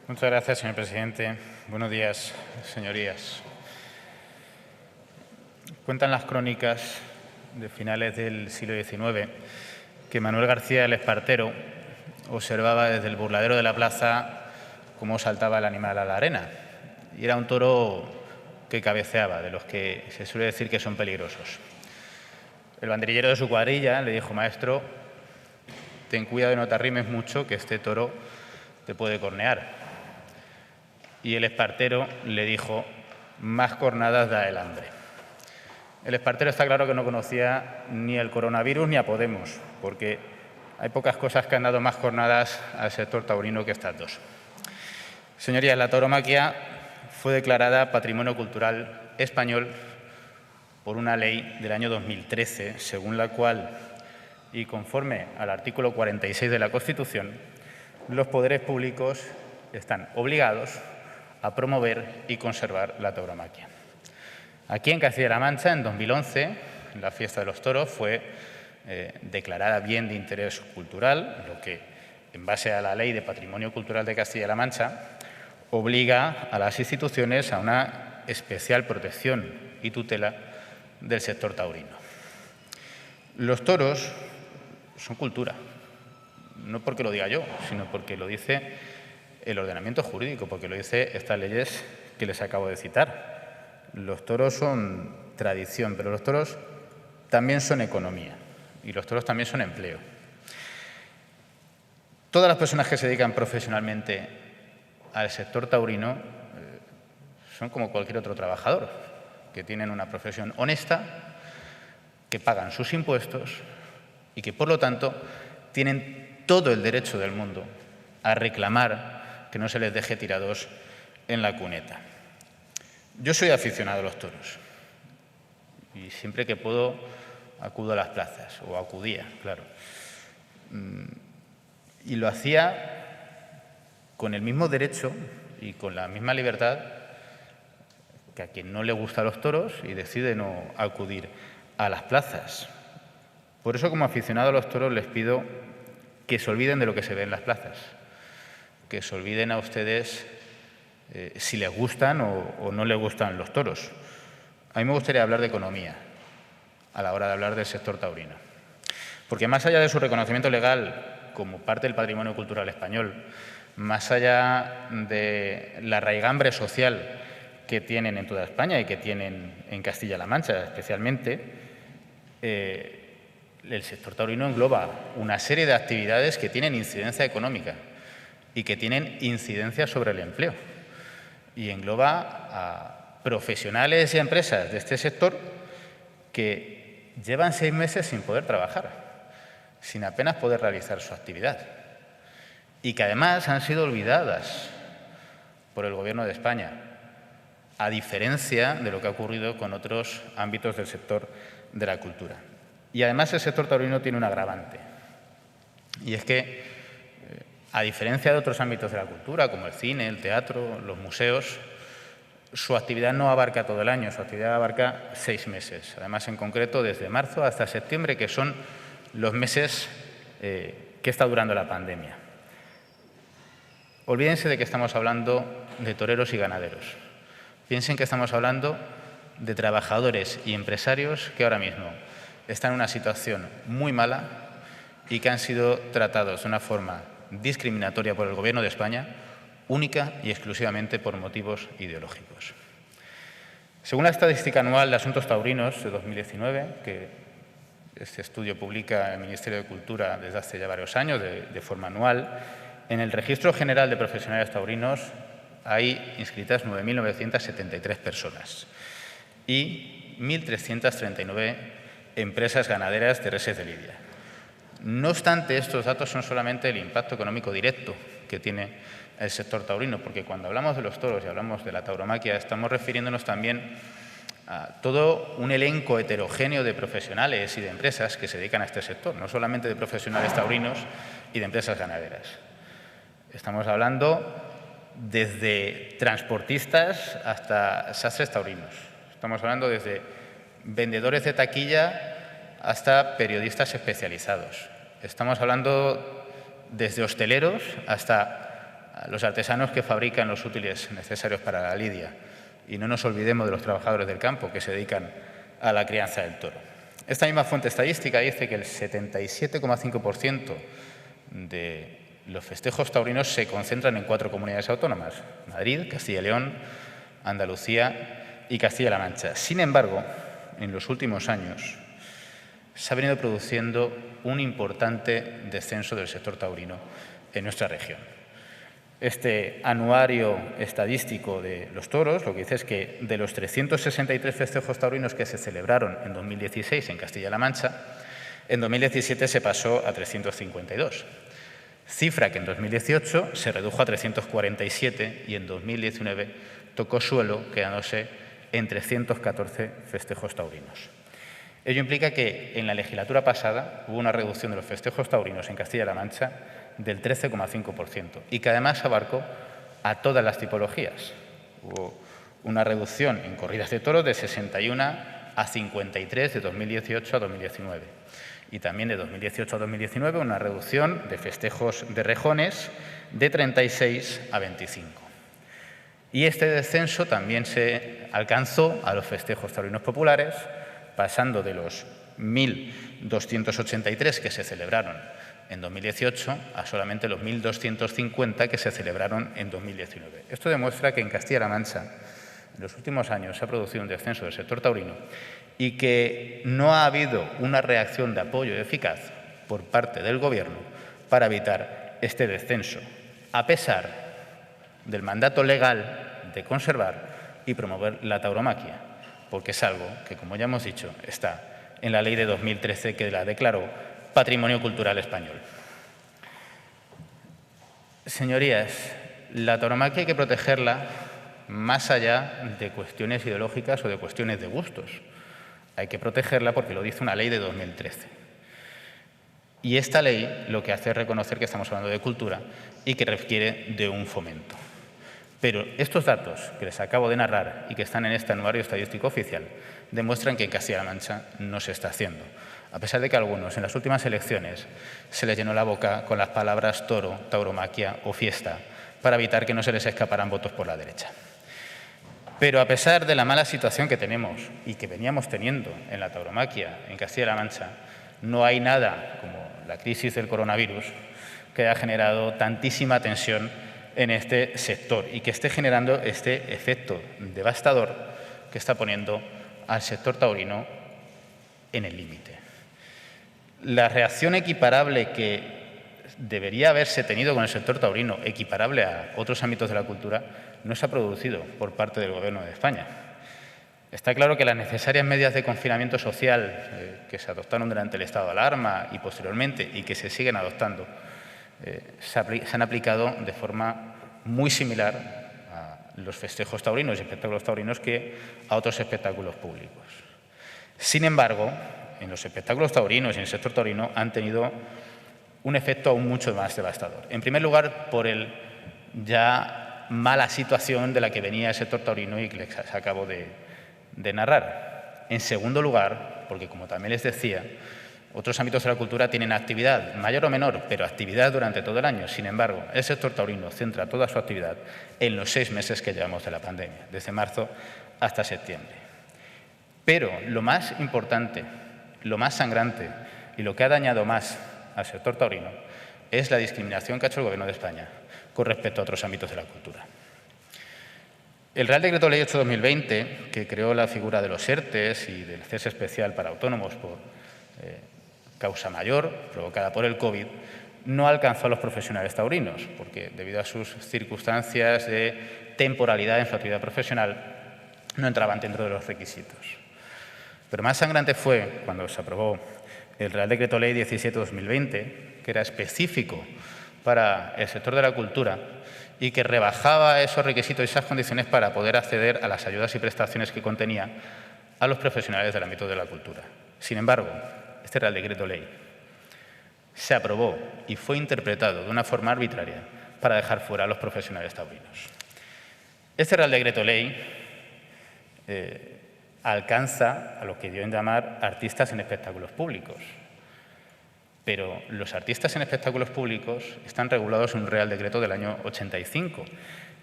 Muchas gracias, señor presidente. Buenos días, señorías. Cuentan las crónicas de finales del siglo XIX que Manuel García el Espartero observaba desde el burladero de la plaza cómo saltaba el animal a la arena. Y era un toro que cabeceaba, de los que se suele decir que son peligrosos. El banderillero de su cuadrilla le dijo: maestro, ten cuidado de no te arrimes mucho, que este toro te puede cornear. Y el Espartero le dijo: más cornadas da el hambre. El Espartero está claro que no conocía ni el coronavirus ni a Podemos, porque hay pocas cosas que han dado más cornadas al sector taurino que estas dos. Señorías, la tauromaquia fue declarada Patrimonio Cultural Español por una ley del año 2013, según la cual, y conforme al artículo 46 de la Constitución, los poderes públicos están obligados a promover y conservar la tauromaquia. Aquí en Castilla-La Mancha, en 2011, la fiesta de los toros fue declarada bien de interés cultural, lo que, en base a la Ley de Patrimonio Cultural de Castilla-La Mancha, obliga a las instituciones a una especial protección y tutela del sector taurino. Los toros son cultura, no porque lo diga yo, sino porque lo dice el ordenamiento jurídico, porque lo dice estas leyes que les acabo de citar. Los toros son tradición, pero los toros también son economía y los toros también son empleo. Todas las personas que se dedican profesionalmente al sector taurino son como cualquier otro trabajador, que tienen una profesión honesta, que pagan sus impuestos y que, por lo tanto, tienen todo el derecho del mundo a reclamar que no se les deje tirados en la cuneta. Yo soy aficionado a los toros y siempre que puedo acudo a las plazas, o acudía, claro. Y lo hacía con el mismo derecho y con la misma libertad que a quien no le gustan los toros y decide no acudir a las plazas. Por eso, como aficionado a los toros, les pido que se olviden de lo que se ve en las plazas, que se olviden a ustedes si les gustan o no les gustan los toros. A mí me gustaría hablar de economía a la hora de hablar del sector taurino, porque más allá de su reconocimiento legal como parte del patrimonio cultural español, más allá de la raigambre social que tienen en toda España y que tienen en Castilla-La Mancha especialmente, el sector taurino engloba una serie de actividades que tienen incidencia económica y que tienen incidencia sobre el empleo. Y engloba a profesionales y a empresas de este sector que llevan 6 meses sin poder trabajar, sin apenas poder realizar su actividad, y que además han sido olvidadas por el Gobierno de España, a diferencia de lo que ha ocurrido con otros ámbitos del sector de la cultura. Y además el sector taurino tiene un agravante, y es que, a diferencia de otros ámbitos de la cultura, como el cine, el teatro, los museos, su actividad no abarca todo el año, su actividad abarca 6 meses. Además, en concreto, desde marzo hasta septiembre, que son los meses que está durando la pandemia. Olvídense de que estamos hablando de toreros y ganaderos. Piensen que estamos hablando de trabajadores y empresarios que ahora mismo están en una situación muy mala y que han sido tratados de una forma discriminatoria por el Gobierno de España, única y exclusivamente por motivos ideológicos. Según la Estadística Anual de Asuntos Taurinos de 2019, que este estudio publica el Ministerio de Cultura desde hace ya varios años, de forma anual, en el Registro General de Profesionales Taurinos hay inscritas 9.973 personas y 1.339 empresas ganaderas de reses de lidia. No obstante, estos datos son solamente el impacto económico directo que tiene el sector taurino, porque cuando hablamos de los toros y hablamos de la tauromaquia, estamos refiriéndonos también a todo un elenco heterogéneo de profesionales y de empresas que se dedican a este sector, no solamente de profesionales taurinos y de empresas ganaderas. Estamos hablando desde transportistas hasta sastres taurinos. Estamos hablando desde vendedores de taquilla hasta periodistas especializados. Estamos hablando desde hosteleros hasta a los artesanos que fabrican los útiles necesarios para la lidia. Y no nos olvidemos de los trabajadores del campo que se dedican a la crianza del toro. Esta misma fuente estadística dice que el 77,5% de los festejos taurinos se concentran en 4 comunidades autónomas: Madrid, Castilla y León, Andalucía y Castilla-La Mancha. Sin embargo, en los últimos años se ha venido produciendo un importante descenso del sector taurino en nuestra región. Este anuario estadístico de los toros lo que dice es que de los 363 festejos taurinos que se celebraron en 2016 en Castilla-La Mancha, en 2017 se pasó a 352, cifra que en 2018 se redujo a 347 y en 2019 tocó suelo, quedándose en 314 festejos taurinos. Ello implica que en la legislatura pasada hubo una reducción de los festejos taurinos en Castilla-La Mancha del 13,5% y que además abarcó a todas las tipologías. Hubo una reducción en corridas de toros de 61 a 53 de 2018 a 2019 y también de 2018 a 2019 una reducción de festejos de rejones de 36 a 25. Y este descenso también se alcanzó a los festejos taurinos populares, pasando de los 1.283 que se celebraron en 2018 a solamente los 1.250 que se celebraron en 2019. Esto demuestra que en Castilla-La Mancha en los últimos años se ha producido un descenso del sector taurino y que no ha habido una reacción de apoyo eficaz por parte del Gobierno para evitar este descenso, a pesar del mandato legal de conservar y promover la tauromaquia, porque es algo que, como ya hemos dicho, está en la ley de 2013 que la declaró Patrimonio Cultural Español. Señorías, la tauromaquia hay que protegerla más allá de cuestiones ideológicas o de cuestiones de gustos. Hay que protegerla porque lo dice una ley de 2013. Y esta ley lo que hace es reconocer que estamos hablando de cultura y que requiere de un fomento. Pero estos datos que les acabo de narrar y que están en este anuario estadístico oficial demuestran que en Castilla-La Mancha no se está haciendo, a pesar de que a algunos en las últimas elecciones se les llenó la boca con las palabras toro, tauromaquia o fiesta para evitar que no se les escaparan votos por la derecha. Pero a pesar de la mala situación que tenemos y que veníamos teniendo en la tauromaquia en Castilla-La Mancha, no hay nada como la crisis del coronavirus que haya generado tantísima tensión en este sector y que esté generando este efecto devastador que está poniendo al sector taurino en el límite. La reacción equiparable que debería haberse tenido con el sector taurino, equiparable a otros ámbitos de la cultura, no se ha producido por parte del Gobierno de España. Está claro que las necesarias medidas de confinamiento social que se adoptaron durante el estado de alarma y posteriormente y que se siguen adoptando se han aplicado de forma muy similar a los festejos taurinos y espectáculos taurinos que a otros espectáculos públicos. Sin embargo, en los espectáculos taurinos y en el sector taurino han tenido un efecto aún mucho más devastador. En primer lugar, por el ya mala situación de la que venía el sector taurino y que les acabo de narrar. En segundo lugar, porque como también les decía, otros ámbitos de la cultura tienen actividad, mayor o menor, pero actividad durante todo el año. Sin embargo, el sector taurino centra toda su actividad en los 6 meses que llevamos de la pandemia, desde marzo hasta septiembre. Pero lo más importante, lo más sangrante y lo que ha dañado más al sector taurino es la discriminación que ha hecho el Gobierno de España con respecto a otros ámbitos de la cultura. El Real Decreto Ley 8/2020, que creó la figura de los ERTEs y del cese especial para autónomos por causa mayor provocada por el COVID, no alcanzó a los profesionales taurinos, porque debido a sus circunstancias de temporalidad en su actividad profesional no entraban dentro de los requisitos. Pero más sangrante fue cuando se aprobó el Real Decreto Ley 17/2020, que era específico para el sector de la cultura y que rebajaba esos requisitos y esas condiciones para poder acceder a las ayudas y prestaciones que contenía a los profesionales del ámbito de la cultura. Sin embargo, este Real Decreto Ley se aprobó y fue interpretado de una forma arbitraria para dejar fuera a los profesionales taurinos. Este Real Decreto Ley alcanza a lo que dio en llamar artistas en espectáculos públicos. pero los artistas en espectáculos públicos están regulados en un Real Decreto del año 85,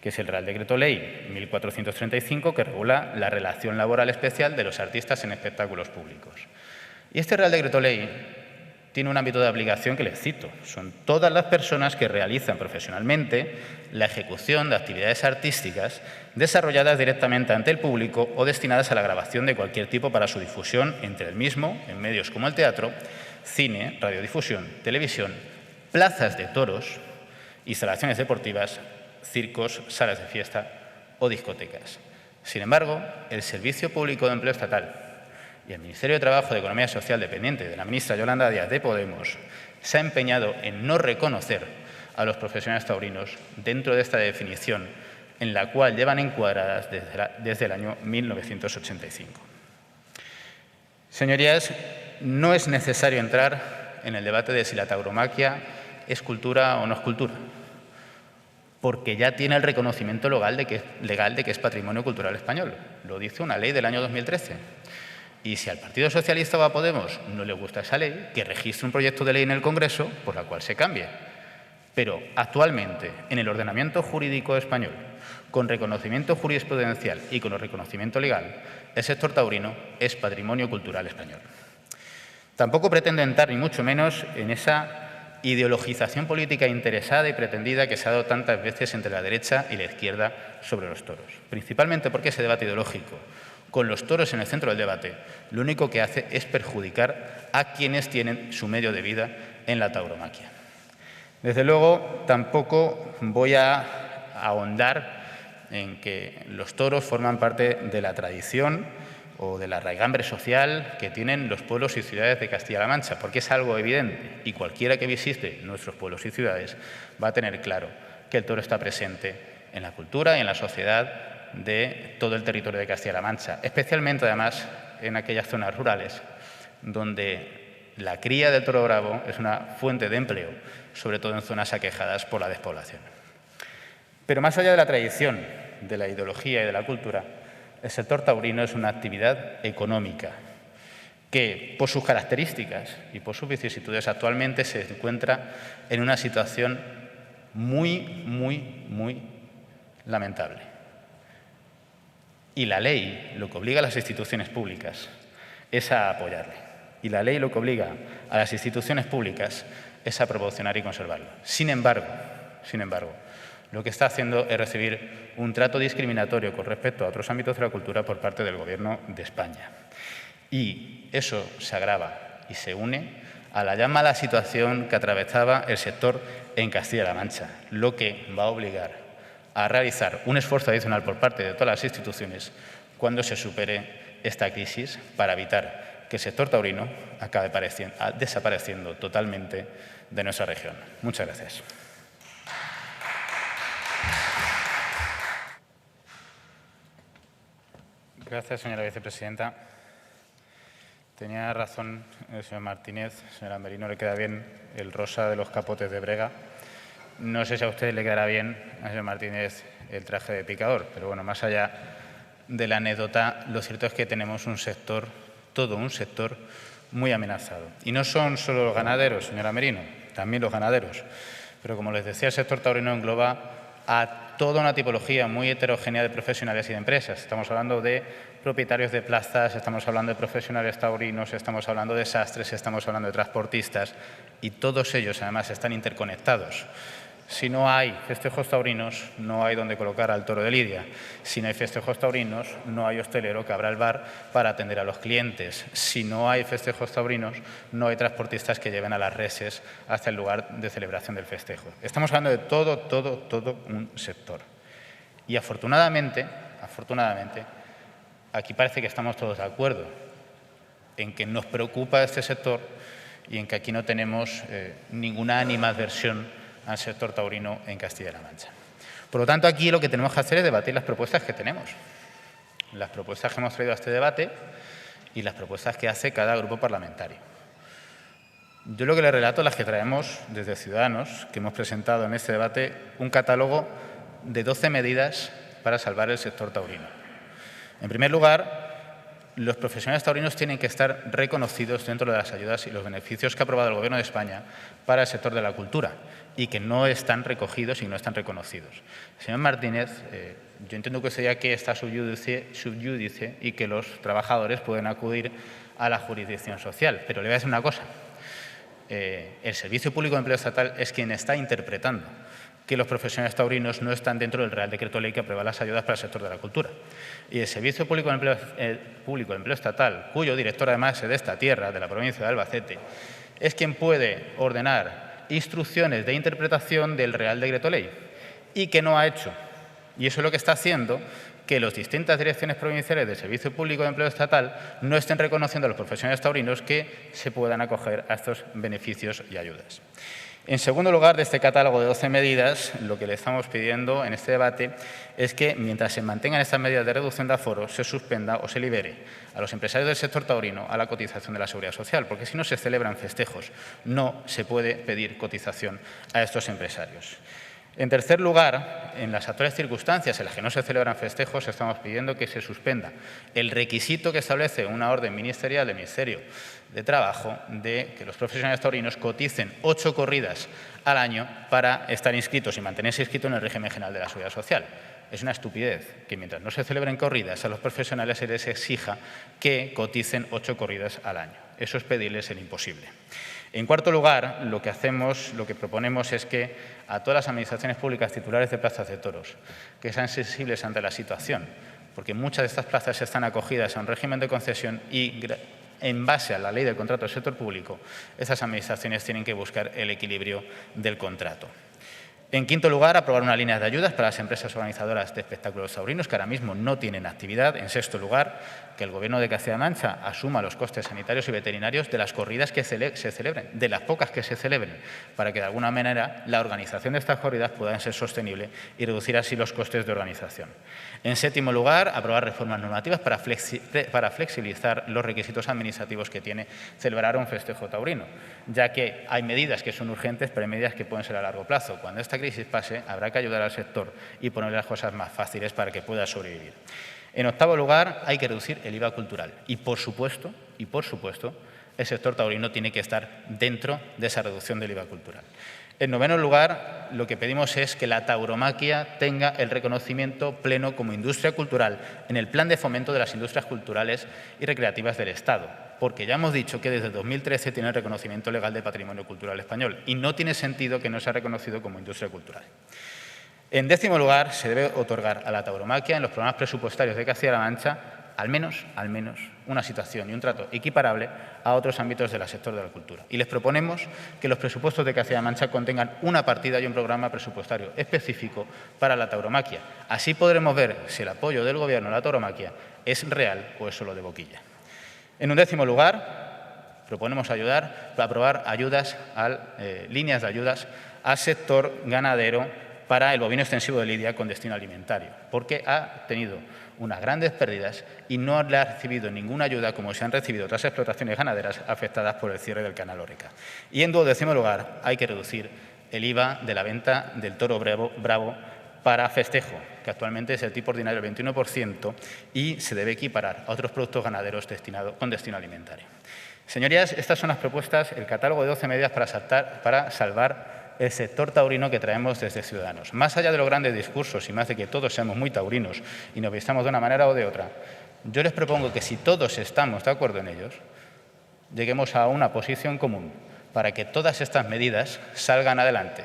que es el Real Decreto Ley 1435, que regula la relación laboral especial de los artistas en espectáculos públicos. Y este Real Decreto Ley tiene un ámbito de aplicación que les cito. Son todas las personas que realizan profesionalmente la ejecución de actividades artísticas desarrolladas directamente ante el público o destinadas a la grabación de cualquier tipo para su difusión entre el mismo, en medios como el teatro, cine, radiodifusión, televisión, plazas de toros, instalaciones deportivas, circos, salas de fiesta o discotecas. Sin embargo, el Servicio Público de Empleo Estatal y el Ministerio de Trabajo y de Economía Social, dependiente de la ministra Yolanda Díaz de Podemos, se ha empeñado en no reconocer a los profesionales taurinos dentro de esta definición en la cual llevan encuadradas desde el año 1985. Señorías, no es necesario entrar en el debate de si la tauromaquia es cultura o no es cultura, porque ya tiene el reconocimiento legal de que es patrimonio cultural español. Lo dice una ley del año 2013. Y si al Partido Socialista o a Podemos no le gusta esa ley, que registre un proyecto de ley en el Congreso por la cual se cambie. Pero actualmente, en el ordenamiento jurídico español, con reconocimiento jurisprudencial y con reconocimiento legal, el sector taurino es patrimonio cultural español. Tampoco pretendo entrar, ni mucho menos, en esa ideologización política interesada y pretendida que se ha dado tantas veces entre la derecha y la izquierda sobre los toros. Principalmente porque ese debate ideológico, con los toros en el centro del debate, lo único que hace es perjudicar a quienes tienen su medio de vida en la tauromaquia. Desde luego, tampoco voy a ahondar en que los toros forman parte de la tradición o de la raigambre social que tienen los pueblos y ciudades de Castilla-La Mancha, porque es algo evidente y cualquiera que visite nuestros pueblos y ciudades va a tener claro que el toro está presente en la cultura y en la sociedad de todo el territorio de Castilla-La Mancha, especialmente además en aquellas zonas rurales donde la cría del toro bravo es una fuente de empleo, sobre todo en zonas aquejadas por la despoblación. Pero más allá de la tradición, de la ideología y de la cultura, el sector taurino es una actividad económica que, por sus características y por sus vicisitudes, actualmente se encuentra en una situación muy lamentable. Y la ley lo que obliga a las instituciones públicas es a apoyarle. Y la ley lo que obliga a las instituciones públicas es a promocionar y conservarlo. Sin embargo, lo que está haciendo es recibir un trato discriminatorio con respecto a otros ámbitos de la cultura por parte del Gobierno de España. Y eso se agrava y se une a la ya mala situación que atravesaba el sector en Castilla-La Mancha, lo que va a obligar a realizar un esfuerzo adicional por parte de todas las instituciones cuando se supere esta crisis para evitar que el sector taurino acabe desapareciendo totalmente de nuestra región. Muchas gracias. Gracias, señora vicepresidenta. Tenía razón el señor Martínez. Señora Merino, le queda bien el rosa de los capotes de brega. No sé si a usted le quedará bien, al señor Martínez, el traje de picador, pero bueno, más allá de la anécdota, lo cierto es que tenemos un sector, todo un sector, muy amenazado. Y no son solo los ganaderos, señora Merino, también los ganaderos. Pero como les decía, el sector taurino engloba a toda una tipología muy heterogénea de profesionales y de empresas. Estamos hablando de propietarios de plazas, estamos hablando de profesionales taurinos, estamos hablando de sastres, estamos hablando de transportistas y todos ellos además están interconectados. Si no hay festejos taurinos, no hay donde colocar al toro de lidia. Si no hay festejos taurinos, no hay hostelero que abra el bar para atender a los clientes. Si no hay festejos taurinos, no hay transportistas que lleven a las reses hasta el lugar de celebración del festejo. Estamos hablando de todo un sector. Y afortunadamente, aquí parece que estamos todos de acuerdo en que nos preocupa este sector y en que aquí no tenemos ninguna animadversión al sector taurino en Castilla-La Mancha. Por lo tanto, aquí lo que tenemos que hacer es debatir las propuestas que tenemos, las propuestas que hemos traído a este debate y las propuestas que hace cada grupo parlamentario. Yo lo que le relato es las que traemos desde Ciudadanos, que hemos presentado en este debate un catálogo de 12 medidas para salvar el sector taurino. En primer lugar, los profesionales taurinos tienen que estar reconocidos dentro de las ayudas y los beneficios que ha aprobado el Gobierno de España para el sector de la cultura y que no están recogidos y no están reconocidos. Señor Martínez, yo entiendo que usted ya que está subyúdice y que los trabajadores pueden acudir a la jurisdicción social, pero le voy a decir una cosa. El Servicio Público de Empleo Estatal es quien está interpretando que los profesionales taurinos no están dentro del Real Decreto Ley que aprueba las ayudas para el sector de la cultura. Y el Servicio Público de Empleo Estatal, cuyo director además es de esta tierra, de la provincia de Albacete, es quien puede ordenar instrucciones de interpretación del Real Decreto Ley y que no ha hecho. Y eso es lo que está haciendo que las distintas direcciones provinciales del Servicio Público de Empleo Estatal no estén reconociendo a los profesionales taurinos que se puedan acoger a estos beneficios y ayudas. En segundo lugar, de este catálogo de 12 medidas, lo que le estamos pidiendo en este debate es que, mientras se mantengan estas medidas de reducción de aforo, se suspenda o se libere a los empresarios del sector taurino a la cotización de la Seguridad Social, porque si no se celebran festejos, no se puede pedir cotización a estos empresarios. En tercer lugar, en las actuales circunstancias en las que no se celebran festejos, estamos pidiendo que se suspenda el requisito que establece una orden ministerial del Ministerio de Trabajo de que los profesionales taurinos coticen 8 corridas al año para estar inscritos y mantenerse inscritos en el régimen general de la Seguridad Social. Es una estupidez que mientras no se celebren corridas a los profesionales se les exija que coticen 8 corridas al año. Eso es pedirles el imposible. En cuarto lugar, lo que proponemos es que a todas las administraciones públicas titulares de plazas de toros que sean sensibles ante la situación, porque muchas de estas plazas están acogidas a un régimen de concesión y en base a la ley del contrato del sector público, estas administraciones tienen que buscar el equilibrio del contrato. En quinto lugar, aprobar unas líneas de ayudas para las empresas organizadoras de espectáculos taurinos que ahora mismo no tienen actividad. En sexto lugar, que el Gobierno de Castilla-La Mancha asuma los costes sanitarios y veterinarios de las corridas que se celebren, de las pocas que se celebren, para que de alguna manera la organización de estas corridas pueda ser sostenible y reducir así los costes de organización. En séptimo lugar, aprobar reformas normativas para flexibilizar los requisitos administrativos que tiene celebrar un festejo taurino, ya que hay medidas que son urgentes, pero hay medidas que pueden ser a largo plazo. Cuando esta crisis pase, habrá que ayudar al sector y ponerle las cosas más fáciles para que pueda sobrevivir. En octavo lugar, hay que reducir el IVA cultural y, por supuesto, el sector taurino tiene que estar dentro de esa reducción del IVA cultural. En noveno lugar, lo que pedimos es que la tauromaquia tenga el reconocimiento pleno como industria cultural en el Plan de Fomento de las Industrias Culturales y Recreativas del Estado, porque ya hemos dicho que desde 2013 tiene el reconocimiento legal de patrimonio cultural español y no tiene sentido que no sea reconocido como industria cultural. En décimo lugar, se debe otorgar a la tauromaquia en los programas presupuestarios de Castilla-La Mancha al menos una situación y un trato equiparable a otros ámbitos del sector de la cultura. Y les proponemos que los presupuestos de Castilla-La Mancha contengan una partida y un programa presupuestario específico para la tauromaquia. Así podremos ver si el apoyo del Gobierno a la tauromaquia es real o es solo de boquilla. En un décimo lugar, proponemos aprobar líneas de ayudas al sector ganadero para el bovino extensivo de lidia con destino alimentario, porque ha tenido unas grandes pérdidas y no le ha recibido ninguna ayuda como se han recibido otras explotaciones ganaderas afectadas por el cierre del canal Oreca. Y en duodécimo lugar, hay que reducir el IVA de la venta del toro bravo para festejo, que actualmente es el tipo ordinario del 21% y se debe equiparar a otros productos ganaderos con destino alimentario. Señorías, estas son las propuestas, el catálogo de 12 medidas para salvar el sector taurino que traemos desde Ciudadanos. Más allá de los grandes discursos y más de que todos seamos muy taurinos y nos vistamos de una manera o de otra, yo les propongo que si todos estamos de acuerdo en ellos, lleguemos a una posición común para que todas estas medidas salgan adelante.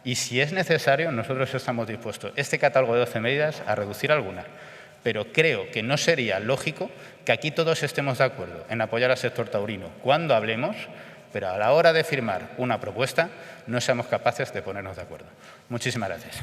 Y si es necesario, nosotros estamos dispuestos, este catálogo de 12 medidas, a reducir alguna. Pero creo que no sería lógico que aquí todos estemos de acuerdo en apoyar al sector taurino cuando hablemos, pero a la hora de firmar una propuesta no seamos capaces de ponernos de acuerdo. Muchísimas gracias.